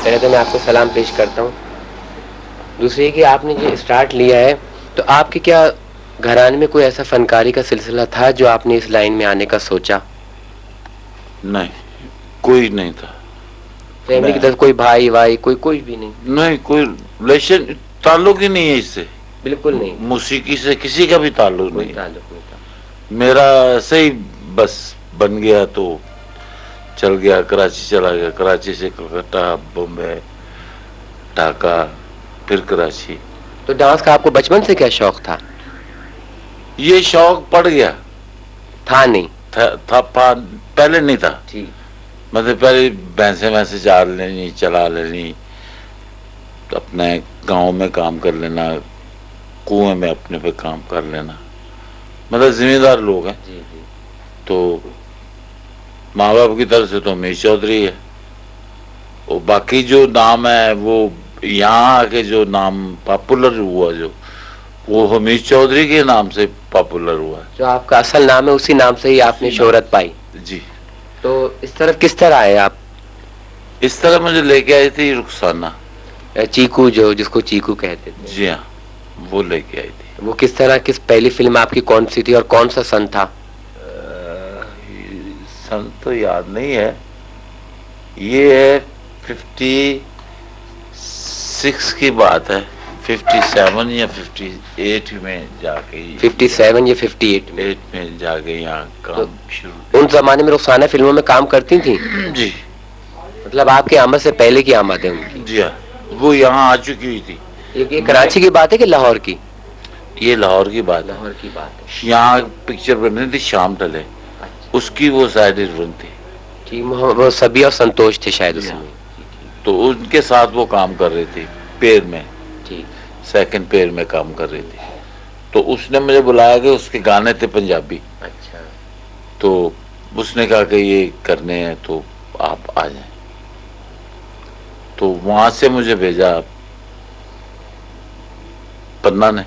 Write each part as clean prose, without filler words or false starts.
پہلے تو میں آپ کو سلام پیش کرتا ہوں. دوسری کہ آپ نے جو اسٹارٹ لیا ہے تو آپ کے کیا گھرانے میں کوئی ایسا فنکاری کا سلسلہ تھا جو آپ نے اس لائن میں آنے کا سوچا؟ نہیں, کوئی نہیں تھا. فیملی کی طرف کوئی بھائی کوئی بھی نہیں؟ نہیں, کوئی ریلیشن تعلق ہی نہیں ہے اس سے. بالکل نہیں. موسیقی سے کسی کا بھی تعلق کوئی نہیں. تعلق نہیں تھا. میرا ایسے ہی بس بن گیا تو چل گیا, کراچی چلا گیا, کراچی سے کلکتہ, بمبے, ڈھاکہ, پھر کراچی. تو ڈانس کا آپ کو بچپن سے کیا شوق تھا؟ یہ شوق پڑ گیا. تھا نہیں تھا پہلے نہیں تھا. ٹھیک. مطلب پہلے بھینسیں چار لینی, چلا لینی, اپنے گاؤں میں کام کر لینا, کنویں میں اپنے پہ کام کر لینا. مطلب ذمہ دار لوگ ہیں. جی جی. تو ماں باپ کی طرف سے تو امیر چودھری ہے, اور باقی جو نام ہے وہ یہاں آ کے جو نام پاپولر ہوا جو وہ حمید چودھری کے نام سے پاپولر ہوا ہے. جو آپ کا اصل نام ہے اسی نام سے ہی آپ نے شہرت پائی. جی. تو اس طرف کس طرح آئے آپ؟ اس طرح مجھے لے کے آئی تھی رخسانہ, چیکو, جس کو چیکو کہتے تھے. جی ہاں, وہ لے کے آئی تھی. وہ کس طرح, کس پہلی فلم آپ کی کون سی تھی اور کون سا سن تھا؟ سن تو یاد نہیں ہے. یہ ہے 56 کی بات ہے, 57 یا 58 میں جا کے, 57 یا 58 میں جا کے یہاں کام شروع. ان زمانے میں رخسانہ فلموں میں کام کرتی تھیں؟ جی. مطلب آپ کی آمد سے پہلے کی آمد ہے ان کی؟ جی ہاں, وہ یہاں آ چکی ہوئی تھی. یہ کراچی کی بات ہے کہ لاہور کی؟ یہ لاہور کی بات ہے. لاہور کی بات ہے. یہاں پکچر بن رہی تھی شام ڈلے, اس کی وہ سائڈ ہیروئن تھی. ٹھیک, وہ سبھی اور سنتوش تھے شاید اس میں. تو ان کے ساتھ وہ کام کر رہی تھی پیر میں. ٹھیک. سیکنڈ پیر میں کام کر رہی تھی. تو اس نے مجھے بلایا کہ اس کے گانے تھے پنجابی. اچھا. تو اس نے کہا کہ یہ کرنے ہیں تو آپ آ جائیں. تو وہاں سے مجھے بھیجا پننا نے,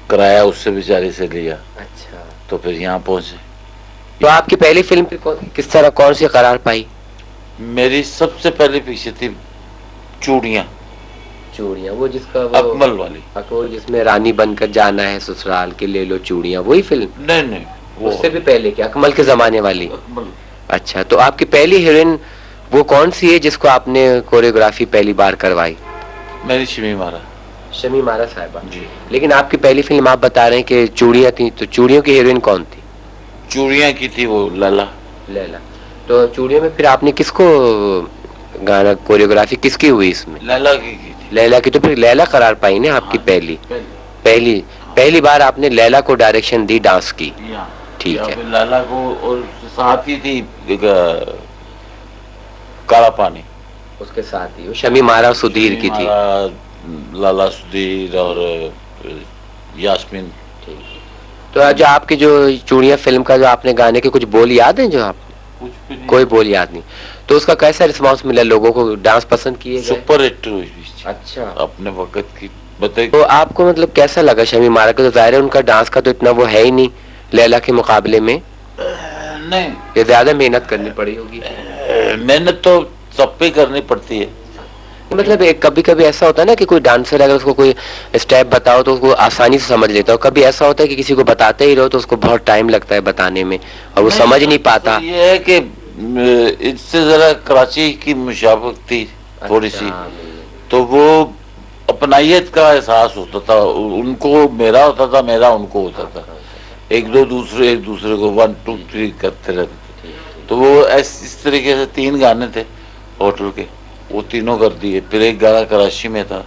کرایہ اس سے بیچاری سے لیا. اچھا. تو پھر یہاں پہنچے. تو آپ کی پہلی فلم کس طرح, کون سی قرار پائی؟ میری سب سے پہلی پکچر تھی چوڑیاں. چوڑیاں, وہ جس کا اکمل والی, جس میں رانی بن کر جانا ہے سسرال کے, لے لو چوڑیاں, وہی فلم؟ نہیں, اس سے بھی پہلے کیا, اکمل کے زمانے والی؟ اچھا. تو آپ کی پہلی ہیروئن وہ کون سی ہے جس کو آپ نے کوریوگرافی پہلی بار کروائی؟ میری شمی مارا. شمی مارا صاحبہ. جی. لیکن آپ کی پہلی فلم آپ بتا رہے ہیں کہ چوڑیاں تھیں, تو چوڑیوں کی ہیروئن کون تھی؟ چوڑیاں کی تھی وہ لیلا. لیلا. تو چوڑیوں میں پھر آپ نے کس کو گانا کوریوگرافی کس کی ہوئی اس میں؟ لیلا کی تھی. لیلا کی. تو پھر لیلا قرار پائی نا آپ کی پہلی بار آپ نے لیلا کو ڈائریکشن دی ڈانس کی. ٹھیک ہے. لیلا کو, اور ساتھ ہی تھی کالا پانی, اس کے ساتھ ہی شمی مارا سدھیر کی تھی. لالا سدھیر اور یاسمین. تو جو آپ کی جو چوڑیاں فلم کا جو آپ نے گانے کے کچھ بول یاد ہیں جو آپ کوئی بول یاد نہیں؟ تو اس کا کیسا رسپانس ملا, لوگوں کو ڈانس پسند کیے گئے؟ سپر ہٹ ہوئی. اچھا. اپنے وقت کی بتائیے. تو آپ کو مطلب کیسا لگا شمی مارا کا؟ تو ظاہر ہے ان کا ڈانس کا تو اتنا وہ ہے ہی نہیں لیلا کے مقابلے میں. نہیں, یہ زیادہ محنت کرنی پڑی ہوگی. محنت تو سب پہ کرنی پڑتی ہے. مطلب کبھی کبھی ایسا ہوتا ہے نا کہ کوئی ڈانسر اگر اس کو کوئی اسٹیپ بتاؤ تو اس کو آسانی سے سمجھ لیتا ہو, کبھی ایسا ہوتا ہے کہ کسی کو بتاتے ہی رہو تو اس کو بہت ٹائم لگتا ہے بتانے میں اور وہ سمجھ نہیں پاتا. یہ ہے کہ اس سے ذرا کراچی کی مشابہت تھی تھوڑی سی, تو وہ اپنائیت کا احساس ہوتا تھا. ان کو میرا ہوتا تھا, میرا ان کو ہوتا تھا. ایک دوسرے کو 1 2 3 کرتے رہتے تھے. تو وہ اس طریقے سے 3 گانے تھے ہوٹل کے, وہ تینوں کر دیے. پھر ایک گانا کراچی میں تھا,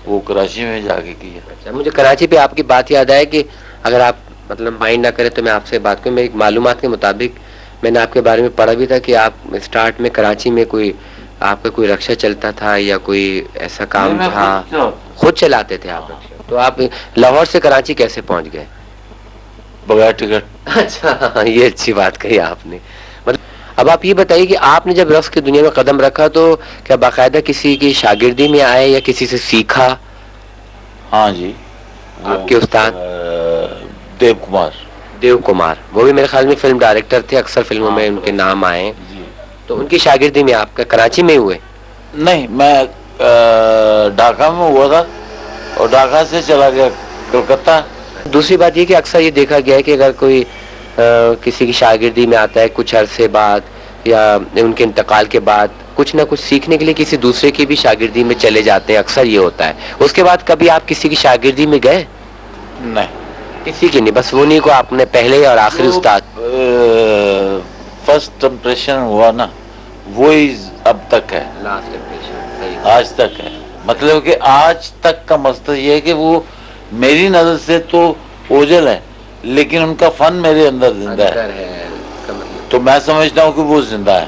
وہ کراچی میں جا کے کیا. اچھا. مجھے کراچی پہ آپ کی بات یاد آئے کہ اگر آپ مطلب مائنڈ نہ کریں تو میں آپ سے بات کروں. میری معلومات کے مطابق میں نے آپ کے بارے میں پڑھا بھی تھا کہ آپ اسٹارٹ میں کراچی میں کوئی آپ کا کوئی رکشہ چلتا تھا یا کوئی ایسا کام تھا, خود چلاتے تھے آپ رکشہ. تو آپ لاہور سے کراچی کیسے پہنچ گئے؟ بغیر ٹکٹ. اچھا, یہ اچھی بات کہی آپ نے. اب آپ یہ بتائیے کہ آپ نے جب رقص کی دنیا میں قدم رکھا تو کیا باقاعدہ کسی کی شاگردی میں آئے یا کسی سے سیکھا؟ ہاں جی, آپ کے استاد دیو کمار, وہ بھی میرے خیال میں فلم ڈائریکٹر تھے, اکثر فلموں میں ان کے نام آئے. تو ان کی شاگردی میں آپ کا کراچی میں ہوئے؟ نہیں میں ڈھاکہ میں ہوا تھا اور ڈھاکہ سے چلا گیا کلکتہ. دوسری بات یہ کہ اکثر یہ دیکھا گیا ہے کہ اگر کوئی کسی کی شاگردی میں آتا ہے کچھ عرصے بعد یا ان کے انتقال کے بعد کچھ نہ کچھ سیکھنے کے لیے کسی دوسرے کی بھی شاگردی میں چلے جاتے ہیں, اکثر یہ ہوتا ہے. اس کے بعد کبھی آپ کسی کی شاگردی میں گئے؟ نہیں, کسی کی نہیں, بس انہیں کو آپ نے پہلے اور آخری استاد. فرسٹ امپریشن ہوا نا وہی اب تک ہے, لاسٹ امپریشن آج تک ہے. مطلب کہ آج تک کا مسئلہ یہ ہے کہ وہ میری نظر سے تو اوجھل ہے لیکن ان کا فن میرے اندر زندہ ہے. تو میں سمجھتا ہوں کہ وہ زندہ ہے,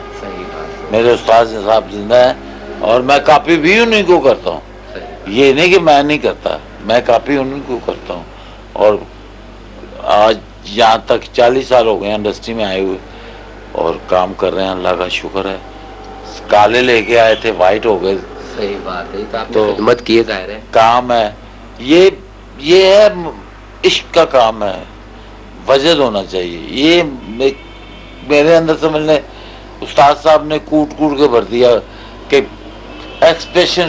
میرے استاد صاحب زندہ ہے اور میں کاپی بھی انہیں کو کرتا ہوں. یہ نہیں کہ میں نہیں کرتا, میں کاپی انہیں کو کرتا ہوں. اور آج یہاں تک 40 سال ہو گئے انڈسٹری میں آئے ہوئے اور کام کر رہے ہیں, اللہ کا شکر ہے. کالے لے کے آئے تھے وائٹ ہو گئے. صحیح بات ہے, تو خدمت کی ظاہر ہے, کام ہے یہ ہے, عشق کا کام ہے, وجد ہونا چاہیے. یہ میرے اندر سمجھ لیں استاد صاحب نے کوٹ کے بھر دیا کہ ایکسپریشن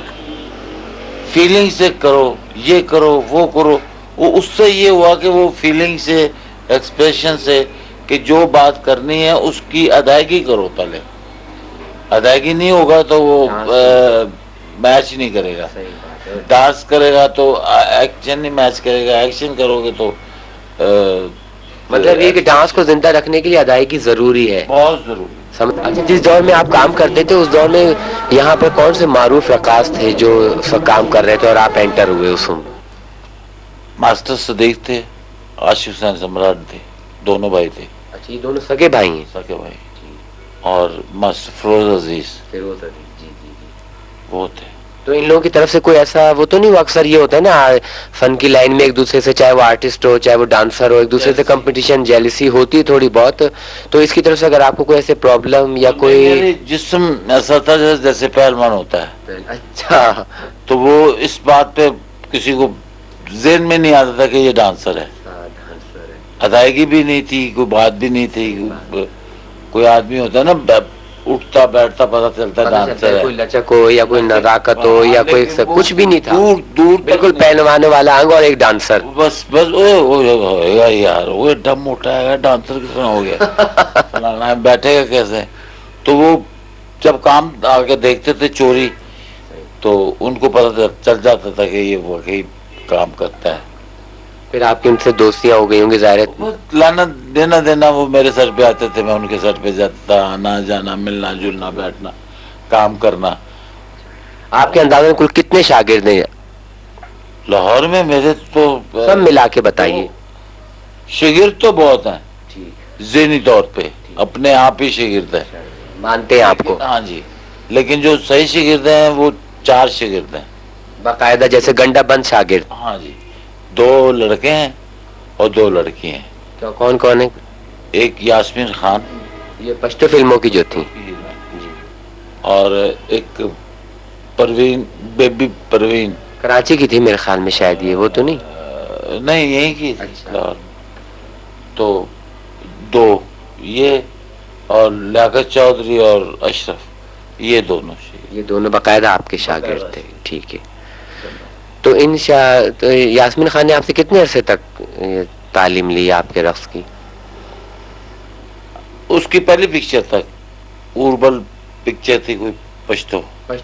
فیلنگ سے کرو, یہ کرو وہ کرو. وہ اس سے یہ ہوا کہ وہ فیلنگ سے ایکسپریشن سے کہ جو بات کرنی ہے اس کی ادائیگی کرو. پہلے ادائیگی نہیں ہوگا تو وہ میچ نہیں کرے گا. ڈانس کرے گا تو ایکشن نہیں میچ کرے گا, ایکشن کرو گے تو مطلب یہ کہ ڈانس کو زندہ رکھنے کے لیے ادائیگی ضروری ہے, بہت ضروری. اچھا, جس دور میں آپ کام کرتے تھے اس دور میں یہاں پہ کون سے معروف رقاص تھے جو کام کر رہے تھے اور آپ انٹر ہوئے اس میں؟ ماسٹر صدیق تھے, عاشق حسین سمراٹ تھے, دونوں بھائی تھے. اچھا, یہ دونوں سگے بھائی ہیں؟ سگے بھائی. اور ماسٹر فیروز عزیز, جی جی, وہ تھے. تو ان لوگوں کی طرف سے کوئی ایسا وہ تو نہیں ہوا؟ اکثر یہ ہوتا ہے نا فن کی لائن میں ایک دوسرے سے, چاہے وہ آرٹسٹ ہو چاہے وہ ڈانسر ہو, ایک دوسرے سے کمپٹیشن جیلسی ہوتی ہے تھوڑی بہت. تو اس کی طرف سے اگر آپ کو کوئی ایسے پرابلم یا کوئی جسم ایسا تھا جیسے پہلوان ہوتا ہے. اچھا, تو وہ اس بات پہ کسی کو ذہن میں نہیں آتا تھا کہ یہ ڈانسر ہے. ادائیگی بھی نہیں تھی, کوئی بات بھی نہیں تھی. کوئی آدمی ہوتا ہے نا اٹھتا بیٹھتا پتہ چلتا ہے ڈانسر ہے, کوئی لچک ہو یا کوئی نزاکت ہو یا کوئی کچھ بھی نہیں تھا, دور بالکل پہلوانے والا انگ اور ایک ڈانسر. بس یار وہ دم اٹھائے گا ڈانسر کس طرح ہو گیا, بیٹھے گا کیسے. تو وہ جب کام آگے دیکھتے تھے چوری تو ان کو پتہ چل جاتا تھا کہ یہ واقعی کام کرتا ہے. پھر آپ کی ان سے دوستیاں ہو گئی ہوں گی ظاہر ہے؟ لانا دینا دینا, وہ میرے سر پہ آتے تھے, میں ان کے سر پہ جاتا تھا, آنا جانا ملنا جلنا بیٹھنا کام کرنا. آپ کے اندازے میں کل کتنے شاگرد ہیں لاہور میں میرے؟ تو سب ملا کے بتائیے. شاگرد تو بہت ہیں, ذہنی طور پہ اپنے آپ ہی شاگرد ہیں, مانتے ہیں آپ کو؟ ہاں جی, لیکن جو صحیح شاگرد ہیں وہ 4 شاگرد ہیں باقاعدہ, جیسے گنڈا بند شاگرد. ہاں جی, 2 لڑکے ہیں اور 2 لڑکی ہیں. تو کون کون ہے؟ ایک یاسمین خان, یہ پشتو فلموں کی جو تھی, اور ایک پروین, بیبی پروین, کراچی کی تھی میرے خیال میں شاید, یہ وہ تو نہیں؟ نہیں, یہیں کی. تو 2 یہ اور لیاقت چودھری اور اشرف, یہ دونوں باقاعدہ آپ کے شاگرد تھے. ٹھیک ہے. تو تو یاسمین خان نے آپ سے کتنے عرصے تک تعلیم لی آپ کے رقص کی؟ اس کی پہلی پکچر تک اوربل پکچر تھی کوئی پشتو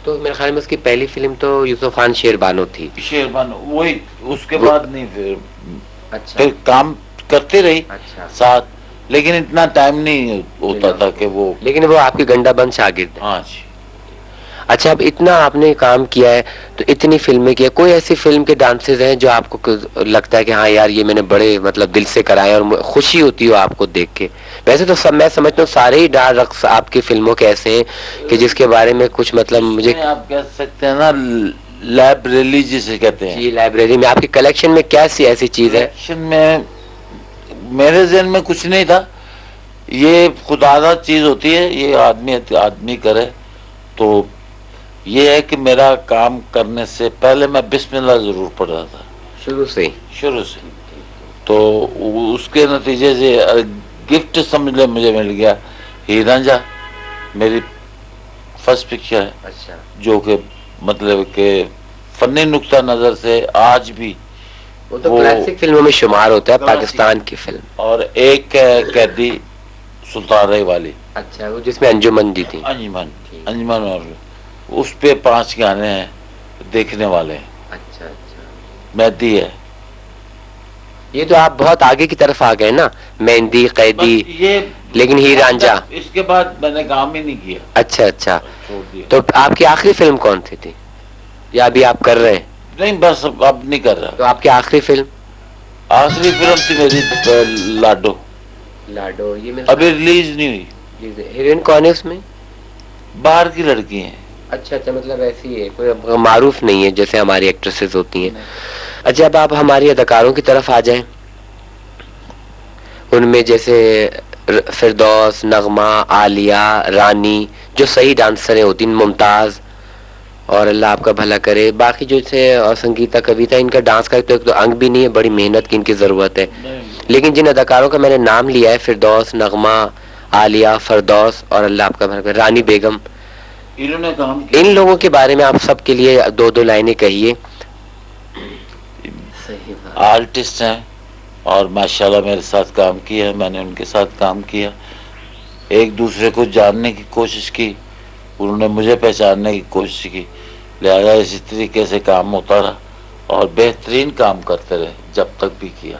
میرے خیال میں اس کی پہلی فلم تو یوسف خان شیر بانو تھی. شیر بانو, وہی. اس کے بعد نہیں, پھر کام کرتے رہی ساتھ, لیکن اتنا ٹائم نہیں ہوتا تھا کہ وہ, لیکن وہ آپ کی گنڈا بند شاگرد. ہاں جی. اچھا, اب اتنا آپ نے کام کیا ہے تو اتنی فلمیں کیا, کوئی ایسی فلم کے ڈانسز ہیں جو آپ کو لگتا ہے کہ ہاں یار یہ میں نے بڑے مطلب دل سے کرائے اور خوشی ہوتی ہو آپ کو دیکھ کے؟ ویسے تو میں سمجھتا ہوں سارے ہی ڈانس رقص آپ کی فلموں کے ایسے ہیں کہ جس کے بارے میں کچھ مطلب مجھے آپ کہہ سکتے ہیں نا لائبریری جسے کہتے ہیں. جی, لائبریری میں آپ کی کلیکشن میں کیا سی ایسی چیز ہے؟ کلیکشن میں میرے ذہن میں کچھ نہیں تھا, یہ خداداد چیز ہوتی ہے, یہ آدمی کرے. تو یہ ہے کہ میرا کام کرنے سے پہلے میں بسم اللہ ضرور پڑھ رہا تھا شروع سے. تو اس کے نتیجے سے گفٹ سمجھ لے مجھے مل گیا ہی رانجھا, میری فرسٹ پکچر ہے اچھا جو کہ مطلب کہ فنی نقطہ نظر سے آج بھی وہ تو کلاسک فلموں میں شمار ہوتا ہے پاکستان کی فلم. اور ایک ہے قیدی سلطان رے والی, اچھا وہ جس میں انجمن دی تھی. انجمن اور اس پہ 5 گانے ہیں دیکھنے والے. اچھا اچھا مہدی ہے. یہ تو آپ بہت آگے کی طرف آ گئے نا, مہندی قیدی یہ لیکن ہیر رانجھا. اس کے بعد میں نے کام ہی نہیں کیا. اچھا اچھا چھوڑ دیا. تو آپ کی آخری فلم کون سی تھی یا ابھی آپ کر رہے ہیں؟ نہیں بس اب نہیں کر رہا. تو آپ کی آخری فلم؟ آخری فلم تھی میری لاڈو. لاڈو یہ ابھی ریلیز نہیں ہوئی. ہیروئن کون ہے اس میں؟ باہر کی لڑکی ہیں. اچھا اچھا مطلب ایسی ہے کوئی معروف نہیں ہے جیسے ہماری ایکٹریسز ہوتی ہیں. اچھا اب آپ ہماری اداکاروں کی طرف آ جائیں. ان میں جیسے فردوس, نغمہ, عالیہ, رانی جو صحیح ڈانسریں ہوتی ہیں, ممتاز, اور اللہ آپ کا بھلا کرے. باقی جو سے سنگیتا کویتا ان کا ڈانس کا تو انگ بھی نہیں ہے, بڑی محنت کی ان کی ضرورت ہے. لیکن جن اداکاروں کا میں نے نام لیا ہے فردوس, نغمہ, عالیہ, فردوس اور اللہ آپ کا بھلا کرے رانی بیگم, انہوں نے کام کیا. ان لوگوں کے بارے میں آپ سب کے لیے 2 لائنیں کہیے. آرٹسٹ ہیں اور ماشاءاللہ میرے ساتھ کام کیا, میں نے ان کے ساتھ کام کیا, ایک دوسرے کو جاننے کی کوشش کی, انہوں نے مجھے پہچاننے کی کوشش کی, لہذا اسی طریقے سے کام ہوتا رہا اور بہترین کام کرتے رہے جب تک بھی کیا,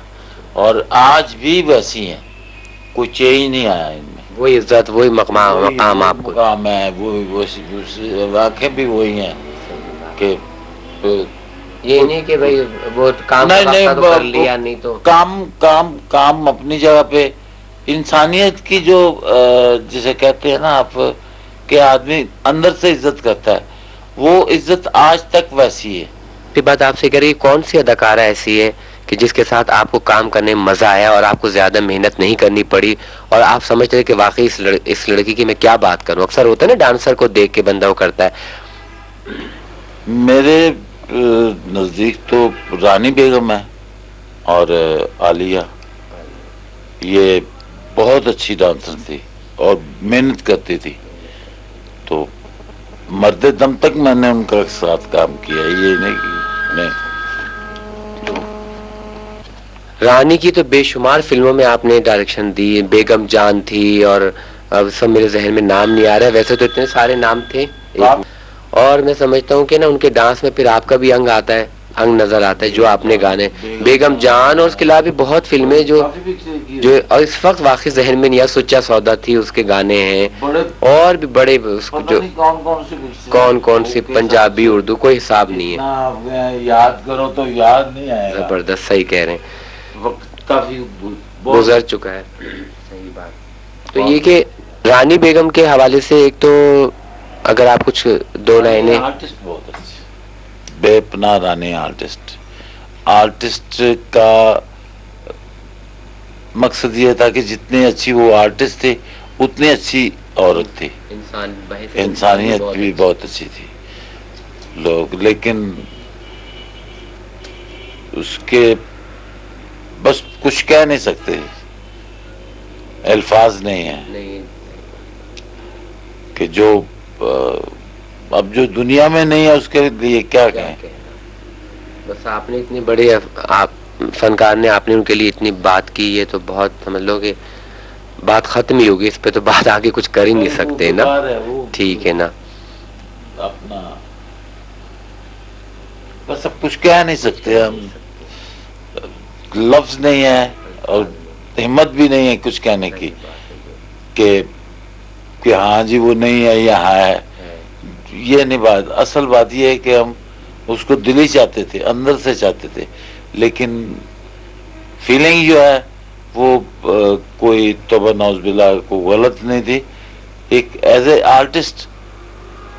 اور آج بھی ویسی ہیں, کوئی چینج نہیں آیا ان میں. وہی عزت وہی مقام آپ کو مقام ہے, وہی واقع بھی وہی ہیں کہ یہ نہیں کہ بھائی وہ کام کر لیا نہیں تو کام اپنی جگہ پہ. انسانیت کی جو جسے کہتے ہیں نا آپ کہ آدمی اندر سے عزت کرتا ہے, وہ عزت آج تک ویسی ہے. پھر بات آپ سے کریے کون سی اداکارہ ایسی ہے کہ جس کے ساتھ آپ کو کام کرنے میں مزہ آیا اور آپ کو زیادہ محنت نہیں کرنی پڑی اور آپ سمجھتے ہیں کہ واقعی اس لڑکی کی میں کیا بات کروں. اکثر ہوتا ہے نا ڈانسر کو دیکھ کے بندہ وہ کرتا ہے. میرے نزدیک تو رانی بیگم ہے اور عالیہ, یہ بہت اچھی ڈانسر تھی اور محنت کرتی تھی, تو مرد دم تک میں نے ان کا ساتھ کام کیا, یہ نہیں کہ میں. رانی کی تو بے شمار فلموں میں آپ نے ڈائریکشن دی, بیگم جان تھی اور اب سب میرے ذہن میں نام نہیں آ رہا ہے, ویسے تو اتنے سارے نام تھے. اور میں سمجھتا ہوں کہ نا ان کے ڈانس میں پھر آپ کا بھی انگ آتا ہے, انگ نظر آتا ہے جو آپ نے گانے بیگم جان, اور اس کے علاوہ بھی بہت فلمیں جو اور اس وقت واقعی ذہن میں نہیں آ, سچا سودا تھی اس کے گانے ہیں, اور بھی بڑے جو کون سی پنجابی اردو کوئی حساب نہیں ہے, یاد کرو تو یاد نہیں آئے گا. زبردست صحیح کہہ رہے ہیں, وقت کافی گزر چکا ہے. صحیح بات. تو یہ کہ رانی بیگم کے حوالے سے ایک تو اگر آپ کچھ 2 لائنیں. آرٹسٹ بہت اچھے, بے پناہ رانی آرٹسٹ کا مقصد یہ تھا کہ جتنی اچھی وہ آرٹسٹ تھی اتنی اچھی عورت تھی, انسانیت بھی بہت اچھی تھی. لوگ لیکن اس کے بس کچھ کہہ نہیں سکتے, الفاظ نہیں ہیں کہ جو اب جو دنیا میں نہیں ہے اس کے لیے کیا کہیں. بس آپ نے اتنے بڑے فنکار نے آپ نے ان کے لیے اتنی بات کی, یہ تو بہت سمجھ لو کہ بات ختم ہی ہوگی, اس پہ تو بات آگے کچھ کر ہی نہیں سکتے نا. ٹھیک ہے نا, اپنا بس اب کچھ کہہ نہیں سکتے ہم, لفظ نہیں ہے اور ہمت بھی نہیں ہے کچھ کہنے کی کہ ہاں جی وہ نہیں ہے یہاں ہے. یہ نہیں بات, اصل بات یہ ہے کہ ہم اس کو دلی چاہتے تھے, اندر سے چاہتے تھے, لیکن فیلنگ جو ہے وہ کوئی توبہ نعوذ باللہ کو غلط نہیں تھی. ایک ایز اے آرٹسٹ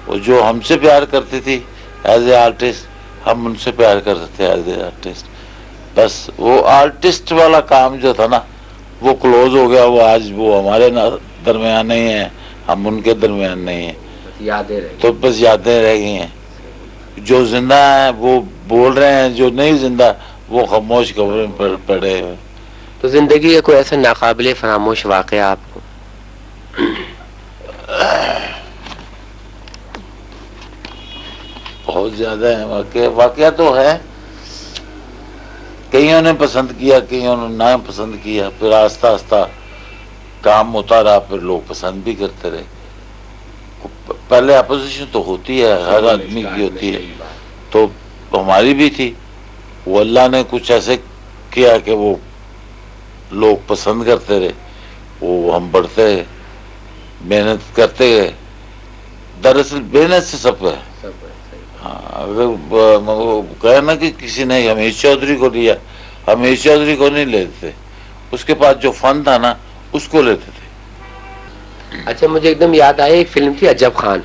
وہ جو ہم سے پیار کرتی تھی ایز اے آرٹسٹ, ہم ان سے پیار کرتے تھے ایز اے آرٹسٹ. بس وہ آرٹسٹ والا کام جو تھا نا وہ کلوز ہو گیا, وہ آج وہ ہمارے درمیان نہیں ہے, ہم ان کے درمیان نہیں ہیں, تو بس یادیں رہ گئی ہیں. جو زندہ ہیں وہ بول رہے ہیں, جو نہیں زندہ وہ خاموش قبریں پر پڑے ہوئے. تو زندگی کا کوئی ایسا ناقابل فراموش واقعہ آپ کو؟ بہت زیادہ ہیں واقعہ تو ہے. کئیوں نے پسند کیا, کئیوں نے نہ پسند کیا, پھر آہستہ آہستہ کام ہوتا رہا, پھر لوگ پسند بھی کرتے رہے. پہلے اپوزیشن تو ہوتی ہے, ہر آدمی کی ہوتی ہے, تو ہماری بھی تھی. وہ اللہ نے کچھ ایسے کیا کہ وہ لوگ پسند کرتے رہے, وہ ہم بڑھتے گئے, محنت کرتے گئے. دراصل محنت سے سب ہے. ہاں, اگر کہے نا کہ کسی نے حمید چودھری کو لیا, حمید چودھری کو نہیں لیتے, اس کے پاس جو فن تھا نا اس کو لیتے تھے. اچھا, مجھے ایک دم یاد آیا, ایک فلم تھی عجب خان,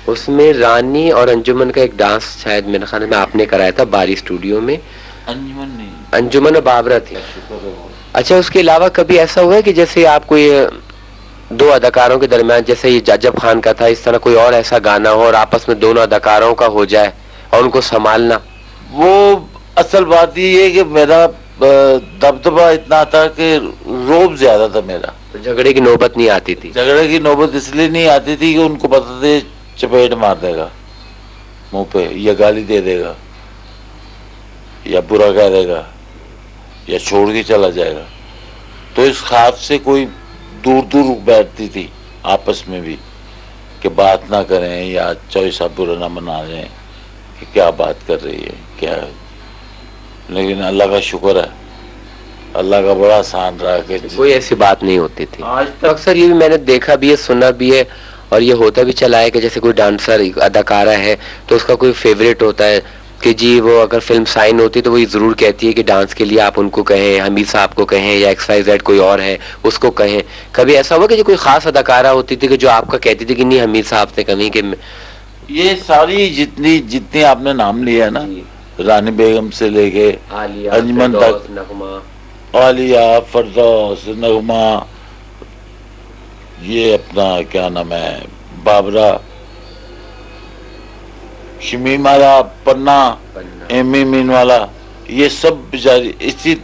اس میں رانی اور انجمن کا ایک ڈانس شاید میرے خیال میں آپ نے کرایا تھا باری اسٹوڈیو میں. انجمن نہیں, انجمن اور بابرہ تھی. اچھا, اس کے علاوہ کبھی ایسا ہوا ہے کہ جیسے آپ کوئی دو اداکاروں کے درمیان, جیسے یہ عجب خان کا تھا, اس طرح کوئی اور ایسا گانا ہو اور آپس میں دونوں اداکاروں کا ہو جائے اور ان کو سنبھالنا؟ وہ اصل بات یہ ہے کہ میرا دبدبہ اتنا تھا کہ روب زیادہ تھا میرا. جھگڑے کی نوبت نہیں آتی تھی. جھگڑے کی نوبت اس لیے نہیں آتی تھی کہ ان کو پتا تھا چپیٹ مار دے گا منہ پہ, یا گالی دے دے گا, یا برا کہہ دے گا, یا چھوڑ کے چلا جائے گا. تو اس خوف سے کوئی دور دور بیٹھتی تھی آپس میں بھی کہ بات نہ کریں, یا چوائسا برا نہ منا لیں کہ کیا بات کر رہی ہے کیا. لیکن اللہ کا شکر ہے, اللہ کا بڑا آسان رہا کہ کوئی ایسی بات نہیں ہوتی تھی. آج تو اکثر یہ بھی میں نے دیکھا بھی ہے, سنا بھی ہے, اور یہ ہوتا بھی چلا ہے کہ جیسے کوئی ڈانسر اداکارہ ہے تو اس کا کوئی فیوریٹ ہوتا ہے کہ جی وہ اگر فلم سائن ہوتی تو وہ یہ ضرور کہتی ہے کہ ڈانس کے لیے آپ ان کو کہیں, حمید صاحب کو کہیں, یا ایکس وائی زیڈ کوئی اور ہے اس کو کہیں. کبھی ایسا ہوا کہ جو کوئی خاص اداکارہ ہوتی تھی کہ جو آپ کا کہتی تھی کہ نہیں حمید صاحب سے کہیں کہ یہ ساری جتنی آپ نے نام لیا ہے نا, رانی بیگم سے لے کے انجمن تک, عالیہ, فردوس, نغمہ, یہ اپنا کیا نام ہے, بابرہ, شمیم والا, پنا, ایمی مین والا, یہ سب بیچاری اسی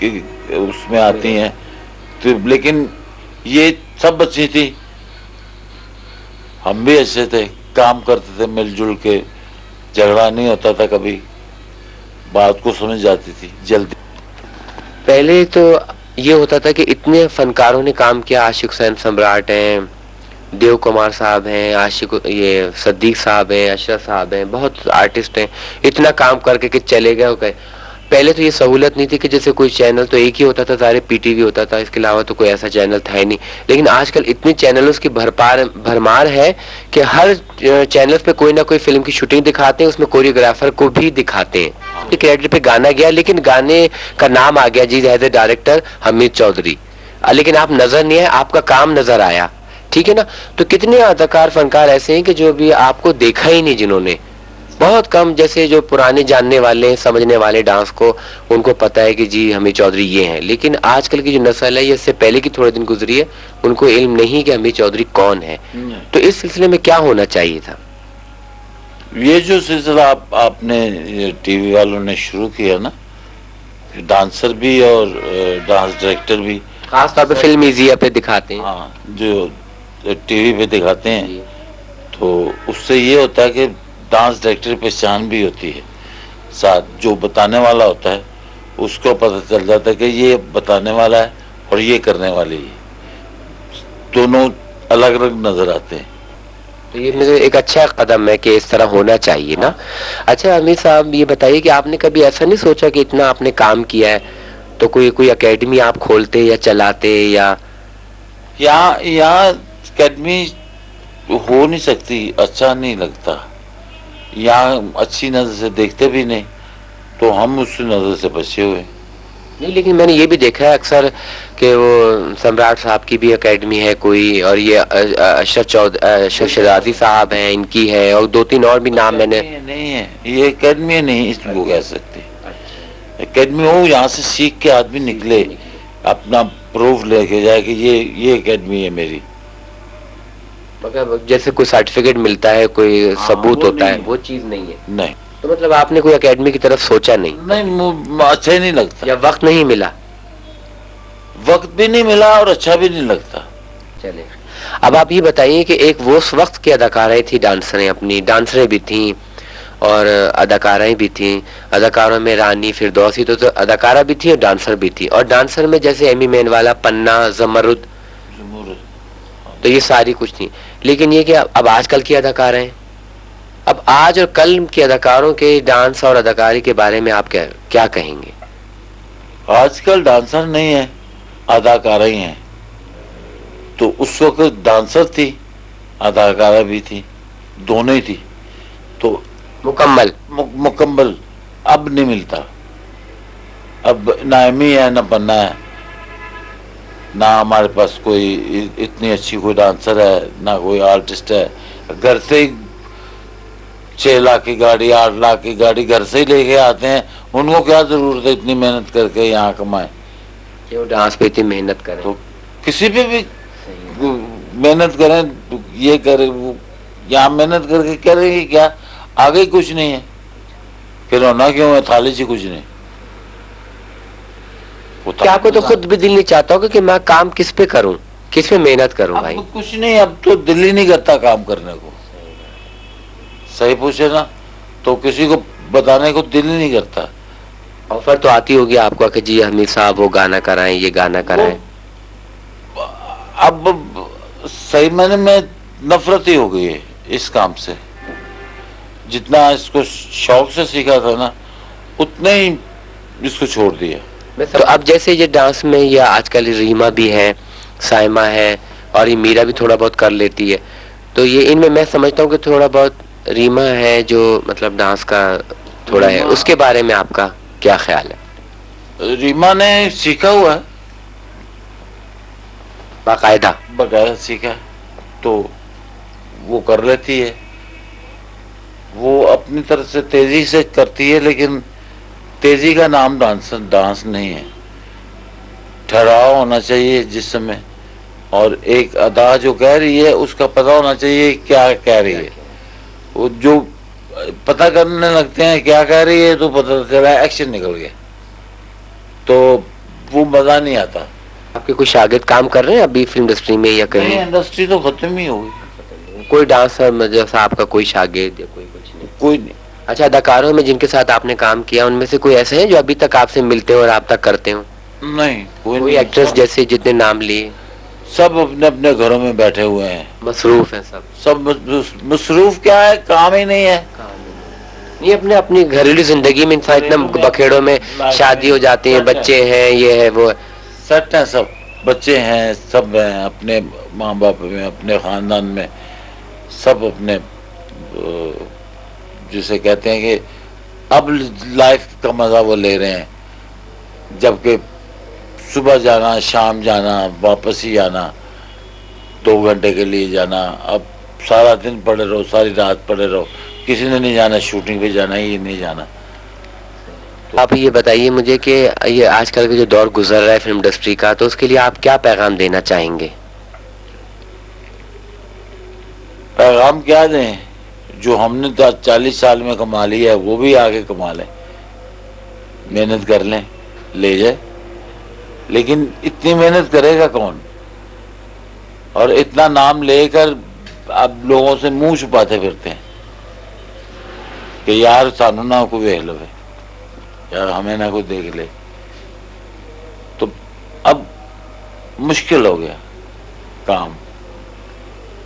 اس میں آتی ہیں. لیکن یہ سب اچھی تھی, ہم بھی اچھے تھے, کام کرتے تھے مل جل کے, جھگڑا نہیں ہوتا تھا کبھی, بات کو سمجھ جاتی تھی جلدی. پہلے تو یہ ہوتا تھا کہ اتنے فنکاروں نے کام کیا, عاشق حسین سمراٹ ہیں, دیو کمار صاحب ہیں, عاشق یہ صدیق صاحب ہیں, اشرف صاحب ہیں, بہت آرٹسٹ ہیں, اتنا کام کر کے کہ چلے گئے ہو گئے. پہلے تو یہ سہولت نہیں تھی کہ جیسے کوئی چینل تو ایک ہی ہوتا تھا, سارے پی ٹی وی ہوتا تھا, اس کے علاوہ تو کوئی ایسا چینل تھا ہی نہیں. لیکن آج کل اتنی چینلز کی بھرمار ہے کہ ہر چینل پہ کوئی نہ کوئی فلم کی شوٹنگ دکھاتے ہیں, اس میں کوریوگرافر کو بھی دکھاتے ہیں. کریڈٹ پہ گانا گیا, لیکن گانے کا نام آ گیا جی ایز اے ڈائریکٹر حمید چودھری, لیکن آپ نظر نہیں آئے, آپ کا کام نظر آیا. ٹھیک ہے نا. تو کتنے اداکار فنکار ایسے ہیں کہ جو بھی آپ کو دیکھا ہی نہیں, جنہوں نے بہت کم, جیسے جو پرانے جاننے والے سمجھنے والے ڈانس کو, ان کو پتا ہے کہ جی حمید چودھری یہ ہیں. لیکن آج کل کی جو نسل ہے, یہ اس سے پہلے کی تھوڑے دن گزری ہے, ان کو علم نہیں کہ حمید چودھری کون ہے. تو اس سلسلے میں کیا ہونا چاہیے تھا؟ یہ جو سلسلہ آپ نے ٹی وی والوں نے شروع کیا نا, ڈانسر بھی اور ڈانس ڈائریکٹر بھی, خاص طور پہ فلم ایزیا پہ دکھاتے ہیں, ہاں, جو ٹی وی پہ دکھاتے ہیں, تو اس سے یہ ہوتا ہے کہ ڈانس ڈائریکٹر پہچان بھی ہوتی ہے ساتھ. جو بتانے والا ہوتا ہے اس کو پتہ چل جاتا ہے کہ یہ بتانے والا ہے اور یہ کرنے والی ہے, دونوں الگ الگ نظر آتے ہیں. تو یہ ایک اچھا قدم ہے کہ اس طرح ہونا چاہیے نا. اچھا حمید صاحب, یہ بتائیے کہ آپ نے کبھی ایسا نہیں سوچا کہ اتنا آپ نے کام کیا ہے تو کوئی اکیڈمی آپ کھولتے یا چلاتے, یا یہاں اکیڈمی ہو نہیں سکتی, اچھا نہیں لگتا, یہاں اچھی نظر سے دیکھتے بھی نہیں, تو ہم اس نظر سے بچے ہوئے نہیں. لیکن میں نے یہ بھی دیکھا ہے اکثر کہ وہ سمراٹ صاحب کی بھی اکیڈمی ہے کوئی, اور یہ اشرف شہزادی صاحب ہیں, ان کی ہے, اور دو تین اور بھی نام میں نے. نہیں ہے, یہ اکیڈمی نہیں اس کو کہہ سکتے. اکیڈمی ہو یہاں سے سیکھ کے آدمی نکلے, اپنا پروف لے کے جائے کہ یہ اکیڈمی ہے میری. مگر جیسے کوئی سرٹیفکیٹ ملتا ہے, کوئی ثبوت ہوتا ہے, وہ چیز نہیں ہے. نہیں. تو مطلب آپ نے کوئی اکیڈمی کی طرف سوچا نہیں؟ نہیں, اچھا ہی نہیں لگتا, یا وقت نہیں ملا؟ وقت بھی نہیں ملا اور اچھا بھی نہیں لگتا. چلے, اب آپ یہ بتائیے کہ ایک وہ اس وقت کی اداکاریں تھی, ڈانسریں اپنی ڈانسریں بھی تھیں, اور اداکارائیں بھی تھیں. اداکاروں میں رانی فردوسی تو اداکارہ بھی تھی اور ڈانسر بھی تھی. اور ڈانسر میں جیسے ایمی مین والا، پنا، زمرد، تو یہ ساری کچھ تھیں. لیکن یہ کہ اب آج کل کی اداکاریں، اب آج اور کل کے اداکاروں کے ڈانس اور اداکاری کے بارے میں آپ کیا کہیں گے؟ آج کل ڈانسر نہیں ہے، اداکارہ ہی ہیں. تو اس وقت ڈانسر تھی، اداکارہ بھی تھی، دونوں ہی تھی. تو مکمل اب نہیں ملتا. اب نہ ایمی ہے نہ پنا ہے، نہ ہمارے پاس کوئی اتنی اچھی کوئی ڈانسر ہے، نہ کوئی آرٹسٹ ہے. گھر سے ہی 6 لاکھ کی گاڑی، 8 لاکھ کی گاڑی گھر سے ہی لے کے آتے ہیں. ان کو کیا ضرورت ہے اتنی محنت کر کے یہاں کمائیں کہ وہ ڈانس پہ اتنی محنت کریں؟ تو کسی پہ بھی محنت کریں، یہ کریں، وہ یہاں محنت کر کے کریں گے کیا؟ آگے کچھ نہیں ہے. پھر ہونا کیوں ہے؟ تھالی سے کچھ نہیں. کیا آپ کو تو خود بھی دل نہیں چاہتا ہوگا کہ میں کام کس پہ کروں، کس پہ محنت کروں؟ بھائی کچھ نہیں، اب تو دل ہی نہیں کرتا کام کرنے کو. صحیح پوچھے نا، تو کسی کو بتانے کو دل ہی نہیں کرتا. آفر تو آتی ہوگی آپ کو کہ جی حمید صاحب وہ گانا کرائیں، یہ گانا کرائیں. اب صحیح معنی میں نفرت ہی ہو گئی ہے اس کام سے. جتنا اس کو شوق سے سیکھا تھا نا، اتنا ہی اس کو چھوڑ دیا. تو اب جیسے یہ ڈانس میں یہ آج کل ریما بھی ہے، سائمہ ہے، اور یہ میرا بھی تھوڑا بہت کر لیتی ہے. تو یہ ان میں سمجھتا ہوں کہ تھوڑا بہت ریما ہے جو مطلب ڈانس کا تھوڑا ہے. اس کے بارے میں آپ کا کیا خیال ہے؟ ریما نے سیکھا ہوا ہے، باقاعدہ سیکھا، تو وہ کر لیتی ہے. وہ اپنی طرف سے تیزی سے کرتی ہے، لیکن تیزی کا نام ڈانس نہیں ہے. ٹھہراؤ ہونا چاہیے جسم میں، اور ایک ادا جو کہہ رہی ہے اس کا پتہ ہونا چاہیے کیا کہہ رہی ہے. وہ جو پتہ کرنے لگتے ہیں کیا کہہ رہی ہے تو پتہ چلا ایکشن نکل گیا، تو وہ مزہ نہیں آتا. آپ کے کوئی شاگرد کام کر رہے ہیں ابھی فلم انڈسٹری میں یا کہیں؟ انڈسٹری تو ختم ہی ہو گئی. کوئی ڈانسر جیسا آپ کا کوئی شاگرد یا کوئی کچھ نہیں؟ کوئی نہیں. اچھا، اداکاروں میں جن کے ساتھ آپ نے کام کیا ان میں سے کوئی ایسے ہیں جو ابھی تک آپ سے ملتے ہو اور آپ تک کرتے ہو؟ نہیں، کوئی ایکٹریس جیسے جتنے نام لیے؟ سب اپنے اپنے گھروں میں بیٹھے ہوئے ہیں، مصروف ہیں سب مصروف. کیا ہے، کام ہی نہیں ہے. یہ اپنی گھریلو زندگی میں انسان اتنا بکھیڑوں میں، شادی ہو جاتی ہیں، بچے ہیں، یہ ہے وہ سیٹ ہیں، سب بچے ہیں، سب ہیں اپنے ماں باپ میں، اپنے خاندان میں، سب اپنے جسے کہتے ہیں کہ اب لائف کا مزہ وہ لے رہے ہیں. جبکہ صبح جانا، شام جانا، واپس ہی آنا، 2 گھنٹے کے لیے جانا. اب سارا دن پڑے رہو، ساری رات پڑے رہو. کسی نے نہیں جانا، شوٹنگ پہ جانا ہی نہیں جانا. آپ یہ بتائیے مجھے کہ یہ آج کل کا جو دور گزر رہا ہے فلم انڈسٹری کا، تو اس کے لیے آپ کیا پیغام دینا چاہیں گے؟ پیغام کیا دیں؟ جو ہم نے 40 سال میں کما لیا ہے وہ بھی آگے کما لیں، محنت کر لیں، لے جائے. لیکن اتنی محنت کرے گا کون؟ اور اتنا نام لے کر اب لوگوں سے منہ چھپاتے پھرتے ہیں کہ یار سانو نہ کوئی ویکھ لو، یار ہمیں نہ کوئی دیکھ لے. تو اب مشکل ہو گیا کام،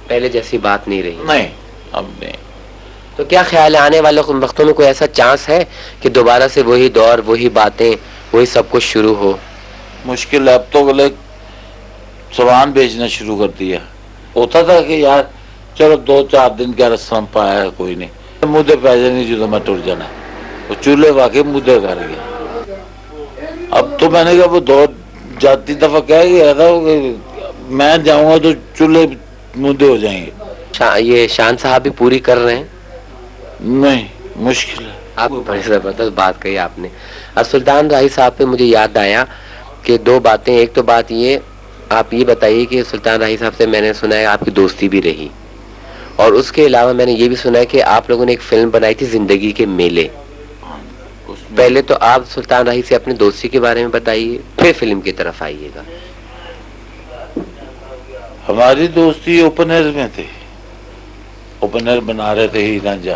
پہلے جیسی بات نہیں رہی. نہیں، اب نہیں. تو کیا خیال ہے آنے والے وقتوں میں کوئی ایسا چانس ہے کہ دوبارہ سے وہی دور، وہی باتیں، وہی سب کچھ شروع ہو؟ مشکل ہے. اب تو بولے سامان بیچنا شروع کر دیا. ہوتا تھا کہ یار چلو 2-4 دن کا رسم پایا ہے، کوئی نہیں، مدے پیسے نہیں جو میں ٹوٹ جانا. وہ چولہے واقعی مدے کر گیا. اب تو میں نے کہا وہ 2 جاتی دفعہ کہہ گیا تھا کہ میں جاؤں گا تو چولہے مدے ہو جائیں گے. یہ شان صاحب بھی پوری کر رہے ہیں؟ نہیں، مشکل ہے. آپ بڑی زبردست بات کہی آپ نے. سلطان راہی صاحب پہ مجھے یاد آیا کہ 2 باتیں. ایک تو بات یہ، آپ یہ بتائیے کہ سلطان راہی صاحب سے میں نے سنا ہے آپ کی دوستی بھی رہی، اور اس کے علاوہ میں نے یہ بھی سنا ہے کہ آپ لوگوں نے ایک فلم بنائی تھی زندگی کے میلے. پہلے تو آپ سلطان راہی سے اپنی دوستی کے بارے میں بتائیے، پھر فلم کی طرف آئیے گا. ہماری دوستی اوپن ایئر میں تھی. اوپن ایئر بنا رہے تھے ہی رانجھا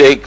1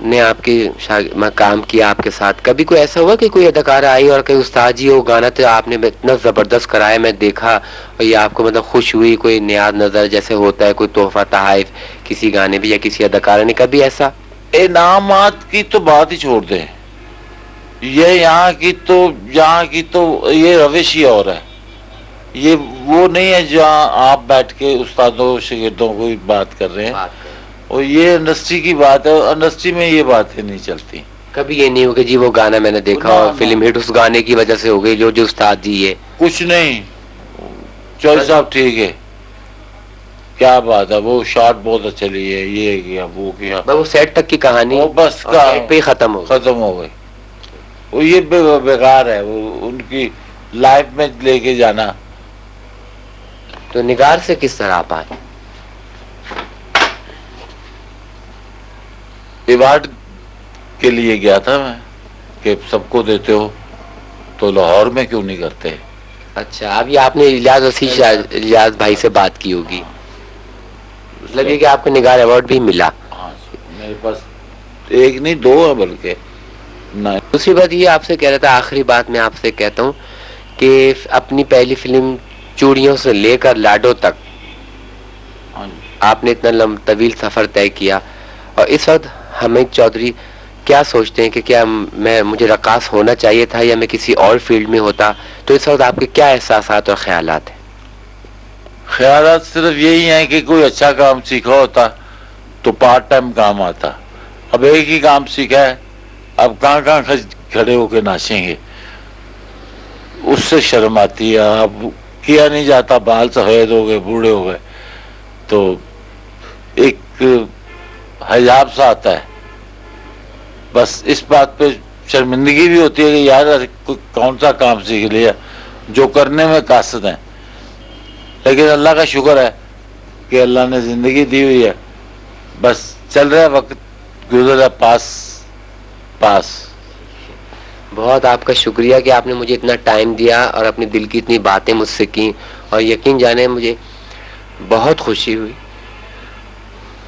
نے آپ کی کام کیا آپ کے ساتھ، کبھی کوئی ایسا ہوا کہ کوئی اداکارہ آئی اور کوئی استاد جی وہ گانا تو آپ نے اتنا زبردست کرایا میں دیکھا اور یہ آپ کو مطلب خوش ہوئی، کوئی نیاز نظر جیسے ہوتا ہے کوئی تحفہ تحائف کسی گانے بھی یا کسی اداکارہ نے، کبھی ایسا؟ انعامات کی تو بات ہی چھوڑ دیں، یہ یہاں کی تو یہ روش ہی اور ہے، یہ وہ نہیں ہے جہاں آپ بیٹھ کے استادوں شاگردوں کو بات کر رہے ہیں، اور یہ انڈسٹری کی بات ہے، انڈسٹری میں یہ باتیں نہیں چلتی۔ کبھی یہ نہیں ہو کہ جی وہ گانا میں نے دیکھا اور فلم ہٹ اس گانے کی وجہ سے ہو گئی، جو استاد جی ہے کچھ نہیں، چوہدری صاحب ٹھیک ہے، کیا بات ہے، وہ شاٹ بہت اچھا لیے، یہ کیا وہ کیا، وہ سیٹ تک کی کہانی بس پہ ختم ہو گئی، وہ یہ بیکار ہے، وہ ان کی لائف میں لے کے جانا۔ تو نگار سے کس طرح آپ آئے؟ ایوارڈ کے لیے گیا تھا میں کہ سب کو دیتے ہو تو لاہور میں کیوں نہیں کرتے۔ اچھا، ابھی آپ نے الیاس بھائی سے بات کی ہوگی، مطلب یہ کہ آپ کو نگار ایوارڈ بھی ملا؟ ہاں، میرے پاس ایک نہیں دو ہے بلکہ۔ دوسری بات یہ آپ سے کہہ رہا تھا، آخری بات میں آپ سے کہتا ہوں کہ اپنی پہلی فلم چوڑیوں سے لے کر لاڈو تک آپ نے اتنا طویل سفر طے کیا، اور اس وقت حمید چودھری کیا سوچتے ہیں کہ کیا مجھے رقاص ہونا چاہیے تھا یا میں کسی اور فیلڈ میں ہوتا، تو اس وقت آپ کے کیا احساسات اور خیالات ہیں؟ خیالات صرف یہی ہیں کہ کوئی اچھا کام سیکھا ہوتا تو پارٹ ٹائم کام آتا، اب ایک ہی کام سیکھا ہے، اب کہاں کھڑے ہو کے ناچیں گے، اس سے شرم آتی ہے، اب کیا نہیں جاتا، بال سفید ہو گئے، بوڑھے ہو گئے، تو ایک حجاب سا آتا ہے، بس اس بات پہ شرمندگی بھی ہوتی ہے کہ یار کون سا کام سیکھ لیا، جو کرنے میں قاصد ہیں، لیکن اللہ کا شکر ہے کہ اللہ نے زندگی دی ہوئی ہے، بس چل رہا ہے، وقت گزر رہا ہے، پاس۔ بہت آپ کا شکریہ کہ آپ نے مجھے اتنا ٹائم دیا اور اپنے دل کی اتنی باتیں مجھ سے کی، اور یقین جانے مجھے بہت خوشی ہوئی۔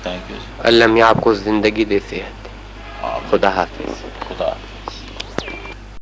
تھینک یو، اللہ میاں آپ کو زندگی دے، صحت۔ خدا حافظ۔ خدا